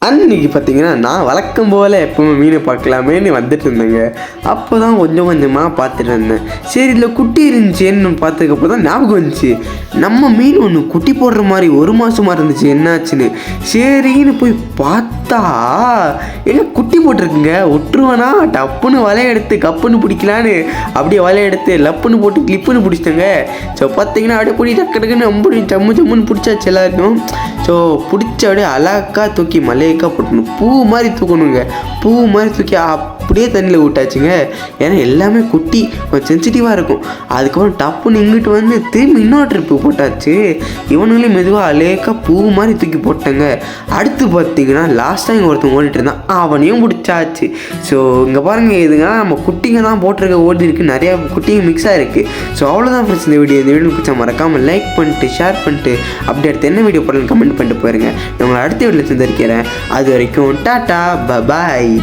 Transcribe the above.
அன்றைக்கி பார்த்தீங்கன்னா நான் வழக்கம் போல் எப்பவுமே மீனை பார்க்கலாமேன்னு வந்துட்டு இருந்தேங்க. அப்போ தான் கொஞ்சம் கொஞ்சமாக பார்த்துட்டு இருந்தேன். சரி இதில் குட்டி இருந்துச்சேன்னு பார்த்ததுக்கப்புறம் தான் ஞாபகம் வந்துச்சு, நம்ம மீன் ஒன்று குட்டி போடுற மாதிரி 1 மாதமாக இருந்துச்சு, என்னாச்சுன்னு. சரின்னு போய் பார்த்தா எங்கே குட்டி போட்டிருக்குங்க. விட்டுருவேனா டப்புன்னு வலையை எடுத்து கப்புன்னு பிடிக்கலான்னு அப்படியே வலையை எடுத்து லப்புன்னு போட்டு கிளிப்புன்னு பிடிச்சிட்டேங்க. ஸோ பார்த்தீங்கன்னா அப்படியே பிடி டக்கு டக்குன்னு அப்படி ஜம்முன்னு பிடிச்சாச்சு எல்லாருக்கும். ஸோ பிடிச்ச அப்படியே அழகாக தூக்கி மலையக்காக போட்டணும், பூ மாதிரி தூக்கணுங்க. பூ மாதிரி தூக்கி அப்படியே தண்ணியில் விட்டாச்சுங்க. ஏன்னா எல்லாமே குட்டி கொஞ்சம் சென்சிட்டிவாக இருக்கும். அதுக்கப்புறம் டப்புன்னு இங்கிட்டு வந்து திரும்பி இன்னொரு ட்ரிப்பு போட்டாச்சு. இவனுங்களே மெதுவாக அழகாக பூ மாதிரி தூக்கி போட்டேங்க. அடுத்து பார்த்தீங்கன்னா லாஸ்ட்டாக இங்கே ஒருத்தன் ஓடிட்டு இருந்தான், அவனையும் பிடிச்சாச்சு. ஸோ இங்கே பாருங்கள், இதுங்க நம்ம குட்டிங்க தான் போட்டிருக்க ஓடி இருக்குது, நிறையா குட்டிங்க மிக்ஸாக இருக்குது. ஸோ அவ்வளோதான் ஃப்ரெண்ட்ஸ் இந்த வீடியோ பிடிச்சா மறக்காமல் லைக் பண்ணிட்டு ஷேர் பண்ணிட்டு அப்படி அடுத்து என்ன வீடியோ போடலான்னு கமெண்ட் பண்ணிட்டு போயிருங்க. நான் உங்களை அடுத்த வீடியோவில் சந்திக்கிறேன். அது வரைக்கும் டாட்டா பாய்.